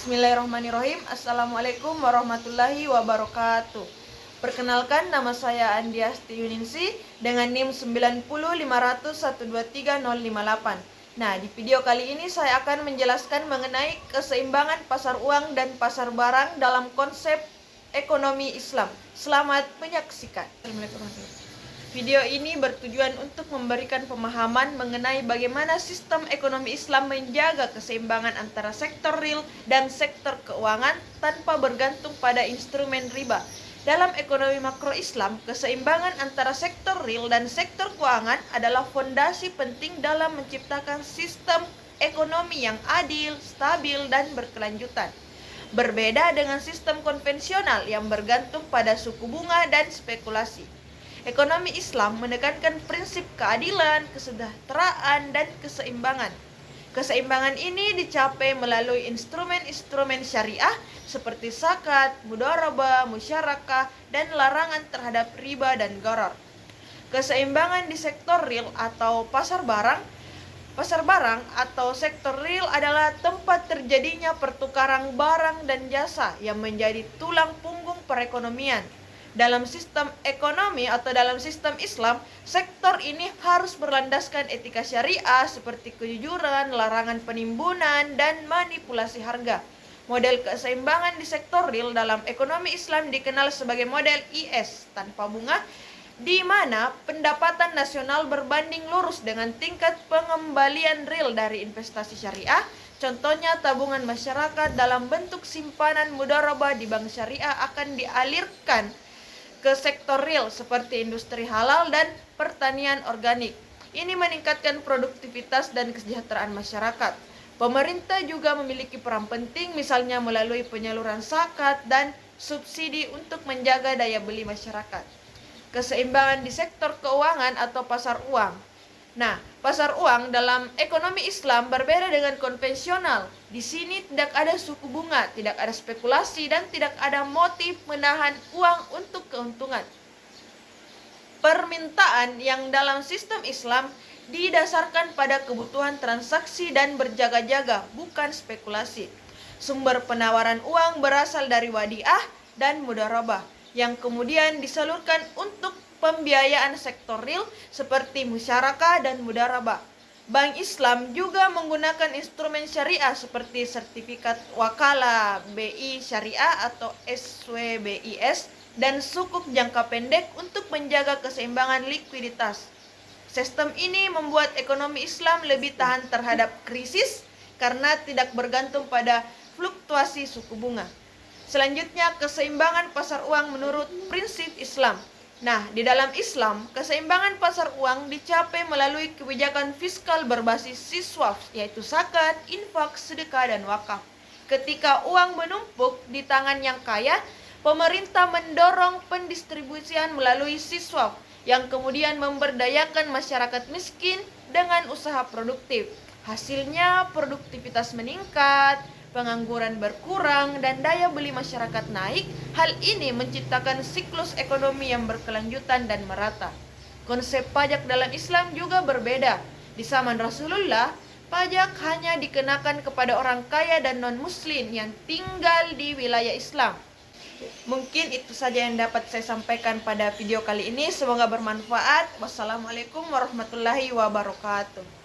Bismillahirrahmanirrahim. Assalamualaikum warahmatullahi wabarakatuh. Perkenalkan, nama saya Andiasti Yuningsi dengan NIM 90500123058. Nah, di video kali ini saya akan menjelaskan mengenai keseimbangan pasar uang dan pasar barang dalam konsep ekonomi Islam. Selamat menyaksikan. Video ini bertujuan untuk memberikan pemahaman mengenai bagaimana sistem ekonomi Islam menjaga keseimbangan antara sektor real dan sektor keuangan tanpa bergantung pada instrumen riba. Dalam ekonomi makro Islam, keseimbangan antara sektor real dan sektor keuangan adalah fondasi penting dalam menciptakan sistem ekonomi yang adil, stabil, dan berkelanjutan. Berbeda dengan sistem konvensional yang bergantung pada suku bunga dan spekulasi. Ekonomi Islam menekankan prinsip keadilan, kesejahteraan, dan keseimbangan. Keseimbangan ini dicapai melalui instrumen-instrumen syariah seperti zakat, mudharabah, musyarakah, dan larangan terhadap riba dan gharar. Keseimbangan di sektor real atau pasar barang atau sektor real adalah tempat terjadinya pertukaran barang dan jasa yang menjadi tulang punggung perekonomian. Dalam sistem ekonomi atau dalam sistem Islam, sektor ini harus berlandaskan etika syariah seperti kejujuran, larangan penimbunan, dan manipulasi harga. Model keseimbangan di sektor real dalam ekonomi Islam dikenal sebagai model IS tanpa bunga, di mana pendapatan nasional berbanding lurus dengan tingkat pengembalian real dari investasi syariah. Contohnya, tabungan masyarakat dalam bentuk simpanan mudharabah di bank syariah akan dialirkan ke sektor real seperti industri halal dan pertanian organik. Ini meningkatkan produktivitas dan kesejahteraan masyarakat. Pemerintah juga memiliki peran penting, misalnya melalui penyaluran zakat dan subsidi untuk menjaga daya beli masyarakat. Keseimbangan di sektor keuangan atau pasar uang. Nah, pasar uang dalam ekonomi Islam berbeda dengan konvensional. Di sini tidak ada suku bunga, tidak ada spekulasi, dan tidak ada motif menahan uang untuk keuntungan. Permintaan yang dalam sistem Islam didasarkan pada kebutuhan transaksi dan berjaga-jaga, bukan spekulasi. Sumber penawaran uang berasal dari wadiah dan mudharabah, yang kemudian disalurkan untuk pembiayaan sektor real seperti musyarakah dan mudharabah. Bank Islam juga menggunakan instrumen syariah seperti sertifikat wakalah BI syariah atau SWBIS dan sukuk jangka pendek untuk menjaga keseimbangan likuiditas. Sistem ini membuat ekonomi Islam lebih tahan terhadap krisis karena tidak bergantung pada fluktuasi suku bunga. Selanjutnya, keseimbangan pasar uang menurut prinsip Islam. Nah, di dalam Islam, keseimbangan pasar uang dicapai melalui kebijakan fiskal berbasis siswaf, yaitu zakat, infak, sedekah, dan wakaf. Ketika uang menumpuk di tangan yang kaya, pemerintah mendorong pendistribusian melalui siswaf, yang kemudian memberdayakan masyarakat miskin dengan usaha produktif. Hasilnya, produktivitas meningkat, pengangguran berkurang, dan daya beli masyarakat naik. Hal ini menciptakan siklus ekonomi yang berkelanjutan dan merata. Konsep pajak dalam Islam juga berbeda. Di zaman Rasulullah, pajak hanya dikenakan kepada orang kaya dan non-muslim yang tinggal di wilayah Islam. Mungkin itu saja yang dapat saya sampaikan pada video kali ini. Semoga bermanfaat. Wassalamualaikum warahmatullahi wabarakatuh.